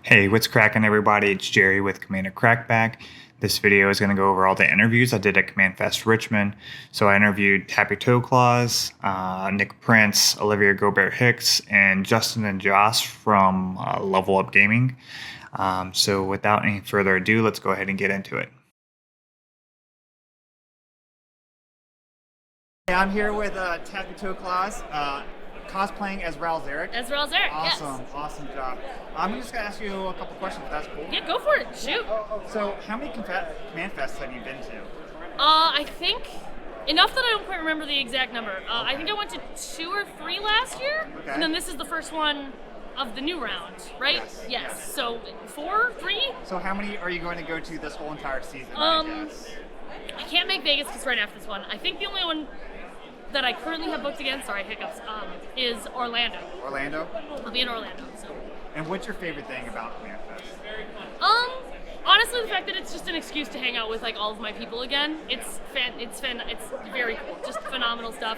Hey, what's cracking, everybody? It's Jerry with Commander Crackback. This video is going to go over all the interviews I did at Commandfest Richmond. So I interviewed Tappy Nick Prince, Olivia Gobert-Hicks, and Justin and Josh from Level Up Gaming. So without any further ado, let's go ahead and get into it. I'm here with Tappy cosplaying as Ral Zarek. Awesome, yes. Awesome job. I'm just going to ask you a couple questions, if that's cool. Yeah, go for it. Shoot. So, how many Command Fests have you been to? I think enough that I don't quite remember the exact number. I think I went to 2 or 3 last year, Okay. and then this is the first one of the new round, right? Yes. So 4, 3? So, how many are you going to go to this whole entire season? I guess? I can't make Vegas because right after this one. I think the only one that I currently have booked again, sorry, hiccups, is Orlando. Orlando? I'll be in Orlando, so. And what's your favorite thing about Command Fest? Honestly, the fact that it's just an excuse to hang out with like all of my people again. It's very cool. Just phenomenal stuff.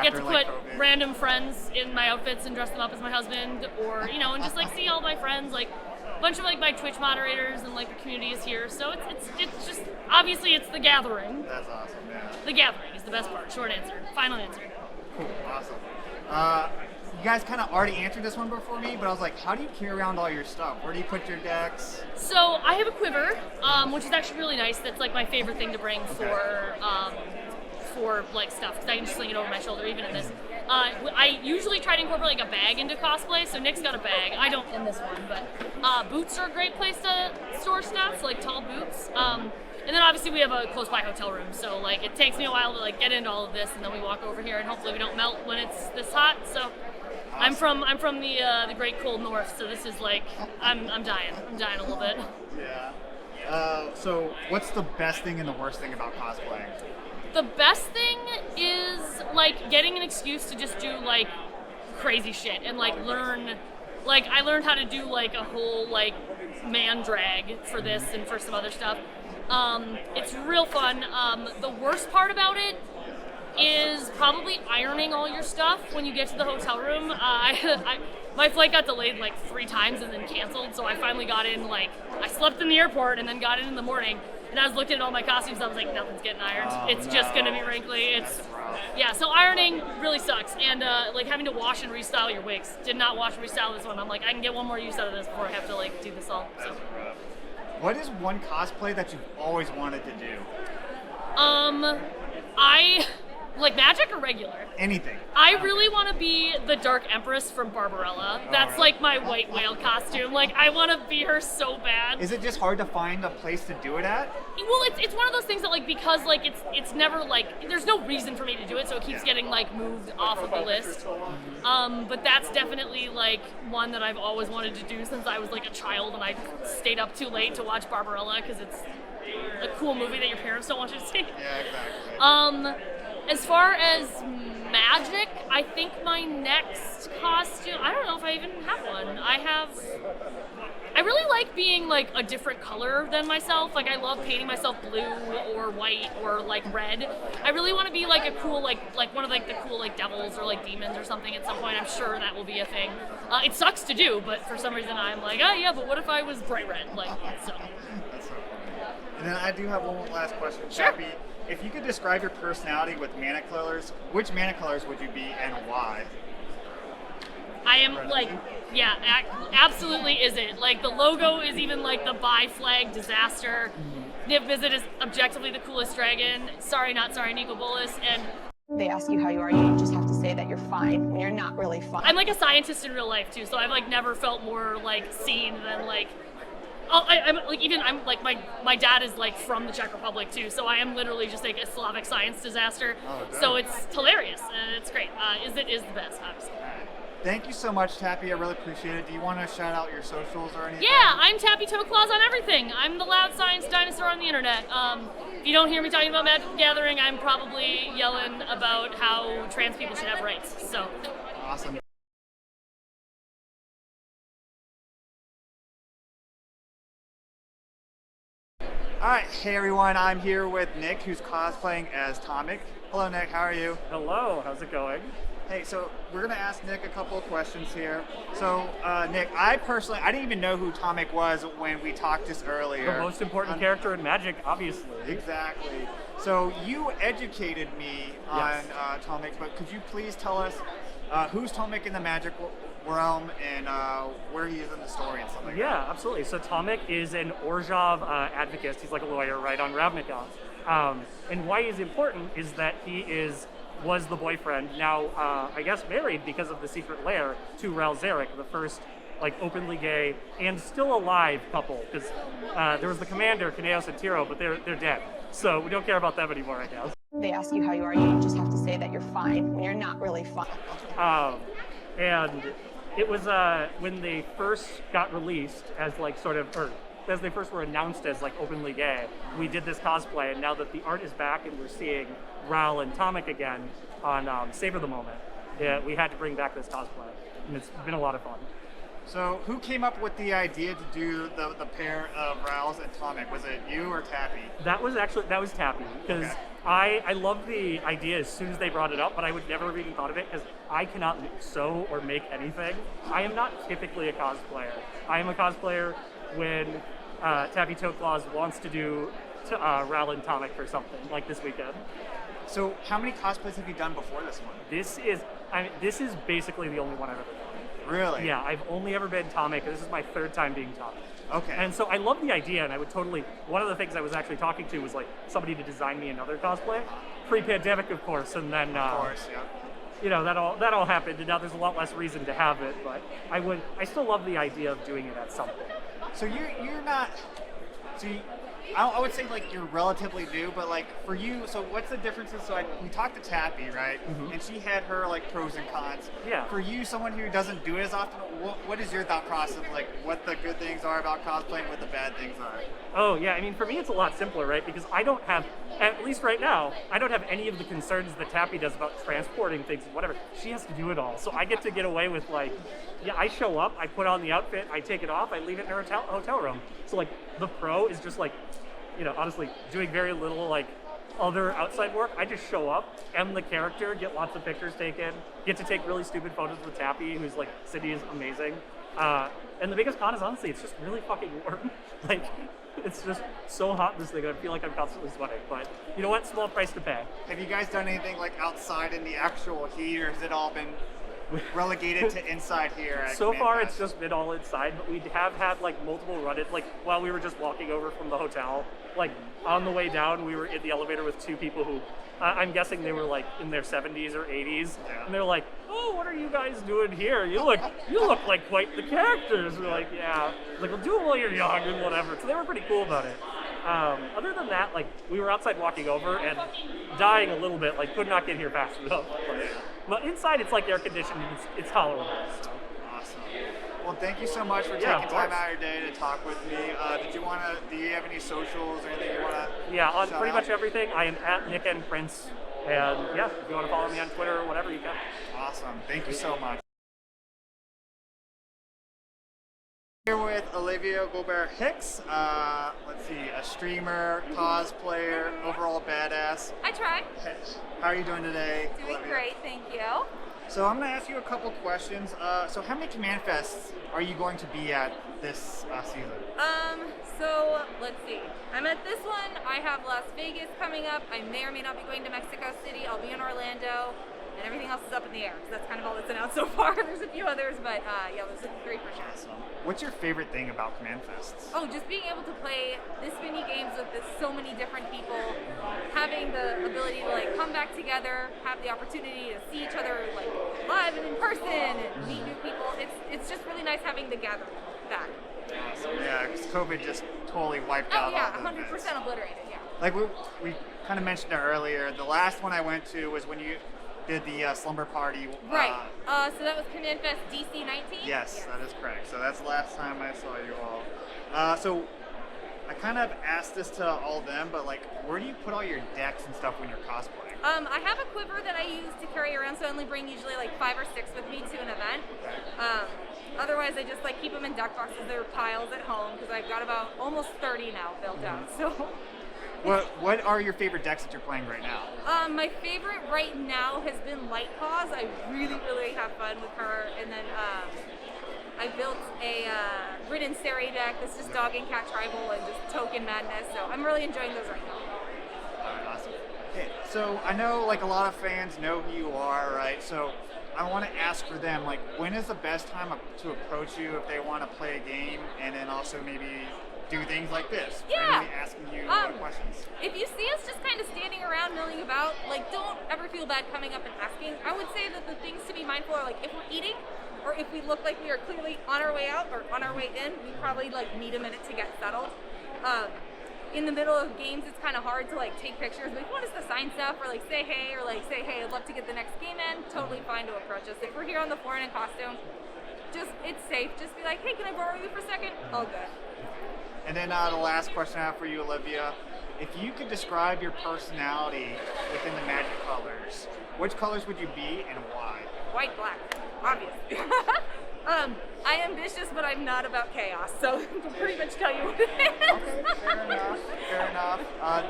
Get to put random friends in my outfits and dress them up as my husband, or and just like see all my friends, like a bunch of like my Twitch moderators and like the community is here. So it's just obviously it's the gathering. That's awesome, yeah. The gathering is the best part. Short answer. Final answer. Cool, awesome. You guys kind of already answered this one before me, but I was like, how do you carry around all your stuff? Where do you put your decks? So I have a quiver, which is actually really nice. That's like my favorite thing to bring for like stuff, because I can just sling it over my shoulder even in this. I usually try to incorporate like a bag into cosplay, so Nick's got a bag. I don't in this one, but boots are a great place to store stuff, so like tall boots. And then obviously we have a close by hotel room, so like it takes me a while to like get into all of this, and then we walk over here, and hopefully we don't melt when it's this hot. So awesome. I'm from the great cold north, so this is like I'm dying a little bit. Yeah. So what's the best thing and the worst thing about cosplaying? The best thing is like getting an excuse to just do like crazy shit and like learn. Like I learned how to do like a whole like man drag for this and for some other stuff. It's real fun. The worst part about it is probably ironing all your stuff when you get to the hotel room. My flight got delayed like 3 times and then canceled, so I finally got in, like, I slept in the airport and then got in the morning, and I was looking at all my costumes, I was like, nothing's getting ironed. It's just gonna be wrinkly. Yeah, so ironing really sucks, and like having to wash and restyle your wigs. Did not wash and restyle this one. I'm like, I can get one more use out of this before I have to like do this all, so. What is one cosplay that you've always wanted to do? Like magic or regular? Anything. I really want to be the Dark Empress from Barbarella. That's like my white whale costume. Like I want to be her so bad. Is it just hard to find a place to do it at? Well, it's one of those things that like because like it's never like there's no reason for me to do it, so it keeps getting like moved off of the list. But that's definitely like one that I've always wanted to do since I was like a child, and I stayed up too late to watch Barbarella because it's a cool movie that your parents don't want you to see. Yeah, exactly. As far as magic, I think my next costume, I don't know if I even have one. I really like being like a different color than myself. Like I love painting myself blue or white or like red. I really want to be like a cool, like one of like the cool like devils or like demons or something at some point. I'm sure that will be a thing. It sucks to do, but for some reason I'm like, oh yeah, but what if I was bright red? Like, so. That's so funny. And then I do have one last question. Sure. Tappy, if you could describe your personality with mana colors, which mana colors would you be and why? I am like, yeah, absolutely isn't. Like the logo is even like the bi flag disaster. Niv Mizzet is objectively the coolest dragon. Sorry, not sorry, Nico Bolas. And they ask you how you are, you just have to say that you're fine when you're not really fine. I'm like a scientist in real life too, so I've like never felt more like seen than like. I'm like my dad is like from the Czech Republic too, so I am literally just like a Slavic science disaster. So it's hilarious and it's great. It is the best, obviously. Thank you so much, Tappy. I really appreciate it. Do you want to shout out your socials or anything? Yeah, I'm Tappy Toeclaws on everything. I'm the loud science dinosaur on the internet. If you don't hear me talking about Magic the Gathering, I'm probably yelling about how trans people should have rights. So awesome. Alright, hey everyone, I'm here with Nick, who's cosplaying as Tomic. Hello Nick, how are you? Hello, how's it going? Hey, so we're gonna ask Nick a couple of questions here. So, Nick, I didn't even know who Tomek was when we talked just earlier. The most important character in Magic, obviously. Exactly. So you educated me on Yes. Tomek, but could you please tell us who's Tomek in the Magic realm and where he is in the story and stuff like that? Yeah, absolutely. So Tomek is an Orzhov advocate. He's like a lawyer, right, on Ravnica. And why he's important is that he was the boyfriend, now I guess married because of the secret lair, to Ral Zarek, the first like openly gay and still alive couple. Because there was the commander, Kaneos and Tiro, but they're dead. So we don't care about them anymore, I guess. They ask you how you are, you just have to say that you're fine when you're not really fine. And it was when they first got released as like sort of, or as they first were announced as like openly gay, we did this cosplay, and now that the art is back and we're seeing Ral and Tomek again on Savor the Moment, we had to bring back this cosplay, and it's been a lot of fun. So who came up with the idea to do the pair of Rals and Tomek? Was it you or Tappy? That was Tappy, because Okay. I loved the idea as soon as they brought it up, but I would never have even thought of it because I cannot sew or make anything. I am not typically a cosplayer. I am a cosplayer when Tappy Toeclaws wants to do Ral and Tomek for something, like this weekend. So how many cosplays have you done before this one? This is basically the only one I've ever done. Really? Yeah, I've only ever been Tomek. This is my third time being Tomek. Okay. And so I love the idea, and I would totally. One of the things I was actually talking to was like somebody to design me another cosplay, pre-pandemic, of course, and then Of course, yeah. you know that all happened, and now there's a lot less reason to have it. But I still love the idea of doing it at some point. So you're not. So I would say like you're relatively new, but like for you, so what's the differences? So we talked to Tappy, right? Mhm. And she had her like pros and cons. Yeah. For you, someone who doesn't do it as often, what is your thought process? Like what the good things are about cosplaying, what the bad things are? Oh yeah, I mean for me it's a lot simpler, right? Because I don't have, at least right now, I don't have any of the concerns that Tappy does about transporting things and whatever. She has to do it all, so I get to get away with like, yeah, I show up, I put on the outfit, I take it off, I leave it in her hotel room. So like the pro is just like, you know, honestly, doing very little like other outside work. I just show up, am the character, get lots of pictures taken, get to take really stupid photos with Tappy, who's like, City is amazing. And the biggest con is honestly, it's just really fucking warm. Like, it's just so hot this thing, I feel like I'm constantly sweating. But you know what? Small price to pay. Have you guys done anything like outside in the actual heat, or has it all been relegated to inside here? At So far, Commandfest? it's just been all inside, but we have had like multiple run-ins. Like while we were just walking over from the hotel, like on the way down, we were in the elevator with two people who I'm guessing they were like in their 70s or 80s, and they're like, "Oh, what are you guys doing here? You look like quite the characters." We're like, "Yeah." Like, "Well, do it while you're young and whatever." So they were pretty cool about it. Other than that, like we were outside walking over and dying a little bit. Like, could not get here fast enough. But inside, it's like air conditioned. It's tolerable. So. Awesome. Well, thank you so much for Yeah, taking of time course. out of your day to talk with me. Do you have any socials or anything you want to? Yeah, on pretty much everything, I am at Nick and Prince. And yeah, if you want to follow me on Twitter or whatever, you can. Awesome. Thank you so much. Here with Olivia Gobert-Hicks. Let's see, a streamer, cosplayer, overall badass. I try. How are you doing today, Doing Olivia? great, thank you. So I'm going to ask you a couple questions. So how many Commandfests are you going to be at this season? So let's see. I'm at this one. I have Las Vegas coming up. I may or may not be going to Mexico City. I'll be in Orlando, and everything else is up in the air. Because that's kind of all that's announced so far. There's a few others, but yeah, those are the three for sure. What's your favorite thing about Commandfests? Oh, just being able to play this many games with so many different people, having the ability to like come back together, have the opportunity to see each other like live and in person, and meet new people. It's just really nice having the gathering back. Awesome. Yeah, because COVID just totally wiped Oh out yeah, all the 100% events. obliterated. Yeah. Like we kind of mentioned it earlier. The last one I went to was when you did the slumber party. Right. So that was Commandfest DC 19. Yes, that is correct. So that's the last time I saw you all. So I kind of asked this to all of them, but like, where do you put all your decks and stuff when you're cosplaying? I have a quiver that I use to carry around, so I only bring usually like 5 or 6 with me to an event. Otherwise, I just like keep them in deck boxes. They're piles at home because I've got about almost 30 now built out. So. What are your favorite decks that you're playing right now? My favorite right now has been Light Paws. I really have fun with her. And then I built a Rin and Seri deck that's just dog and cat tribal and just token madness. So I'm really enjoying those right now. All right, awesome. Okay, so I know like a lot of fans know who you are, right? So I want to ask for them, like, when is the best time to approach you if they want to play a game, and then also maybe do things like this, Yeah. randomly asking you questions. If you see us just kind of standing around milling about, like, don't ever feel bad coming up and asking. I would say that the things to be mindful are, like, if we're eating or if we look like we are clearly on our way out or on our way in, we probably like need a minute to get settled. In the middle of games, it's kind of hard to like take pictures. But if you want us to sign stuff or like say hey, I'd love to get the next game in, totally fine to approach us. If we're here on the floor in a costume, it's safe. Just be like, hey, can I borrow you for a second? All good. And then the last question I have for you, Olivia. If you could describe your personality within the Magic colors, which colors would you be and why? White, black, obviously. I am ambitious, but I'm not about chaos, so I can pretty much tell you what it is. Okay, fair enough.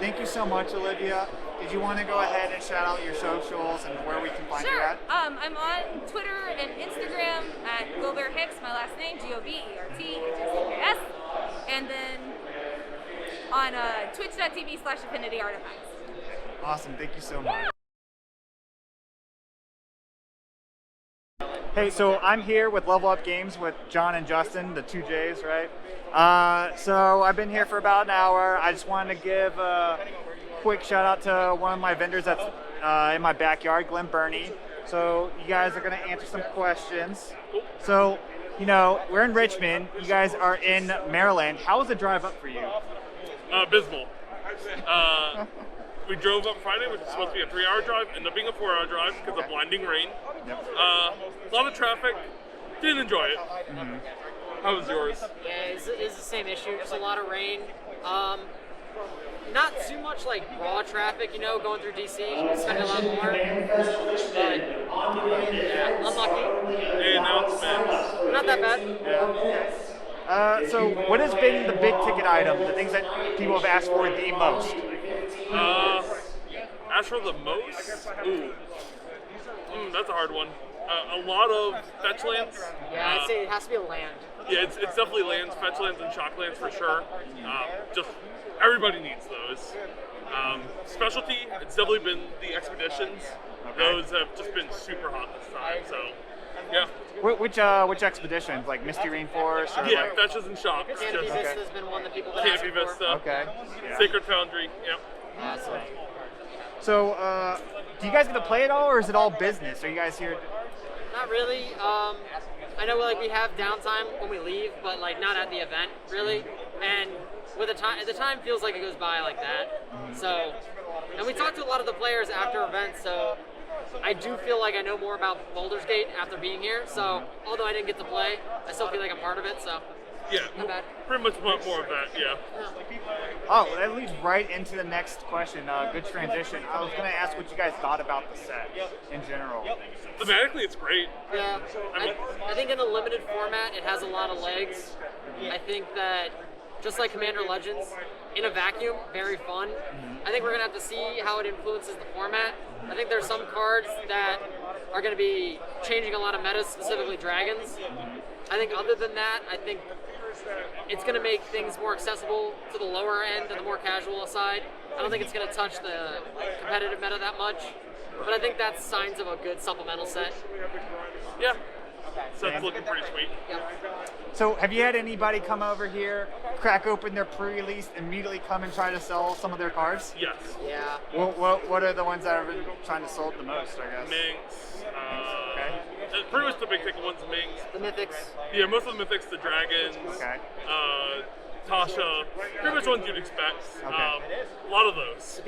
Thank you so much, Olivia. Did you want to go ahead and shout out your socials and where we can find you Sure. at? I'm on Twitter and Instagram at Gobert-Hicks, my last name, Gobert-Hicks. And then on twitch.tv/Affinity Artifacts. Awesome. Thank you so much. Hey, so I'm here with Level Up Games with John and Justin, the two J's, right? So I've been here for about an hour. I just wanted to give a quick shout out to one of my vendors that's in my backyard, Glenn Burney. So you guys are going to answer some questions. So, you know, we're in Richmond. You guys are in Maryland. How was the drive up for you? Abysmal. We drove up Friday, which was supposed to be a 3-hour drive, ended up being a 4-hour drive because of blinding rain. Yep. A lot of traffic. Didn't enjoy it. Mm-hmm. How was yours? Yeah, it's the same issue. Just a lot of rain. Not too much like raw traffic, you know, going through DC. You can spend a lot more. But yeah, unlucky. Any announcements? Not that bad. Yeah. So what has been the big ticket item, the things that people have asked for the most? As for the most, that's a hard one. A lot of fetch lands. Yeah, I'd say it has to be a land. Yeah, it's definitely lands, fetch lands, and shock lands for sure. Just everybody needs those. Specialty, it's definitely been the expeditions. Okay. Those have just been super hot this time. So, yeah. Which expeditions? Like Misty Rainforest? Or Yeah, like... fetches and shocks. Canopy Just Vista's been one that people have been Tappy asking for. Vista. Okay. Yeah. Sacred Foundry. Yep. Awesome. So, do you guys get to play it all, or is it all business? Are you guys here? Not really. I know like we have downtime when we leave, but like not at the event really. And with the time feels like it goes by like that. So, and we talked to a lot of the players after events, so I do feel like I know more about Baldur's Gate after being here. So, although I didn't get to play, I still feel like I'm part of it. So, Yeah, not bad. pretty much want more of that, yeah. Oh, that leads right into the next question. Good transition. I was going to ask what you guys thought about the set in general. Thematically, it's great. Yeah, I think in a limited format, it has a lot of legs. I think that just like Commander Legends, in a vacuum, very fun. I think we're gonna have to see how it influences the format. I think there's some cards that are gonna be changing a lot of meta, specifically dragons. I think other than that, I think it's gonna make things more accessible to the lower end and the more casual side. I don't think it's gonna touch the competitive meta that much, but I think that's signs of a good supplemental set. Yeah. So it's looking pretty sweet. So, have you had anybody come over here, crack open their pre-release, immediately come and try to sell some of their cards? Yes. Yeah. What are the ones that have been trying to sell the most, I guess? Minx. Okay. Pretty much the big ticket ones, Minx. The Mythics. Yeah, most of the Mythics, the Dragons. Okay. Tasha. Pretty much ones you'd expect. Okay. A lot of those.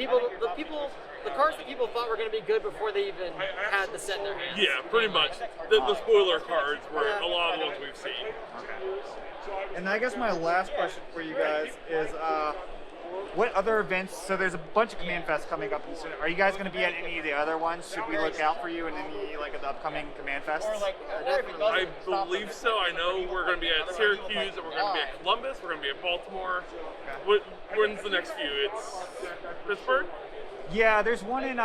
The cards that people thought were going to be good before they even had the set in their hands. Yeah, pretty much. The spoiler cards were a lot of the ones we've seen. And I guess my last question for you guys is, what other events? So there's a bunch of Command Fest coming up. Are you guys going to be at any of the other ones? Should we look out for you in any like of the upcoming Command Fests? I believe so. I know we're going to be at Syracuse, and we're going to be at Columbus. We're going to be at Baltimore. When's the next few? It's Pittsburgh. Yeah, there's one in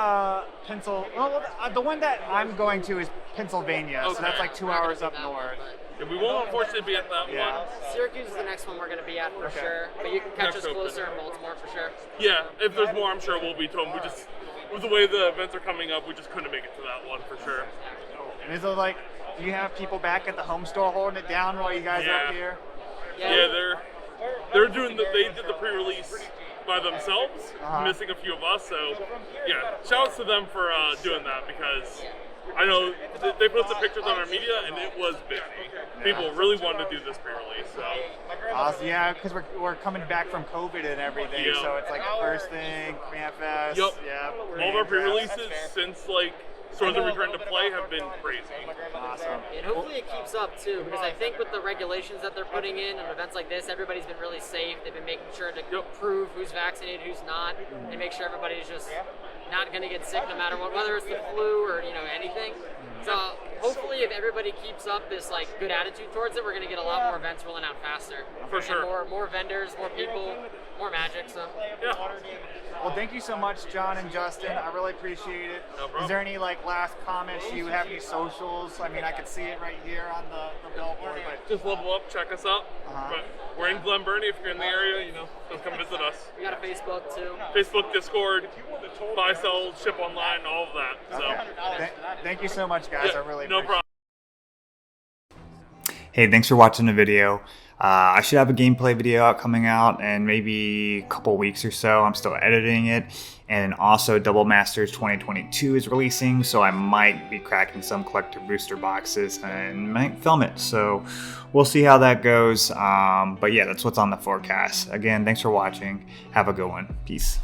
Pennsylvania. Well, the one that I'm going to is Pennsylvania, so that's like 2 hours up north. Yeah, we won't unfortunately be at that one. Syracuse is the next one we're going to be at for sure, but you can catch us closer in Baltimore for sure. Yeah, if there's more, I'm sure we'll be to them. We just, with the way the events are coming up, we just couldn't make it to that one for sure. And is it like, do you have people back at the home store holding it down while you guys are up here? Yeah, they're doing they did the pre-release by themselves, missing a few of us. So yeah, shouts to them for doing that, because I know they posted pictures on our media and it was busy. People really wanted to do this pre-release. So awesome. Yeah, because we're coming back from COVID and everything, so it's like the first thing, Commandfest. Yep. Yeah. All of our pre-releases since like Swords of Return to Play have been crazy. Awesome. And hopefully it keeps up too, because I think with the regulations that they're putting in and events like this, everybody's been really safe. They've been making sure to prove who's vaccinated, who's not, and make sure everybody's just not going to get sick no matter what, whether it's the flu or anything. So hopefully, if everybody keeps up this like good attitude towards it, we're going to get a lot more events rolling out faster. For sure. And more vendors, more people, more magic. So yeah. Well, thank you so much, John and Justin. I really appreciate it. No problem. Is there any like last comments? Do you have any socials? I mean, I could see it right here on the billboard. But Just level up, check us out. But we're in Glen Burnie. If you're in the area, just come visit us. we got a Facebook too. Facebook, Discord, buy, sell, ship online, all of that. So thank you so much, guys. I really no appreciate problem. Hey, thanks for watching the video. I should have a gameplay video coming out in maybe a couple weeks or so. I'm still editing it. And also Double Masters 2022 is releasing, so I might be cracking some collector booster boxes and might film it. So we'll see how that goes. But yeah, that's what's on the forecast. Again, thanks for watching. Have a good one. Peace.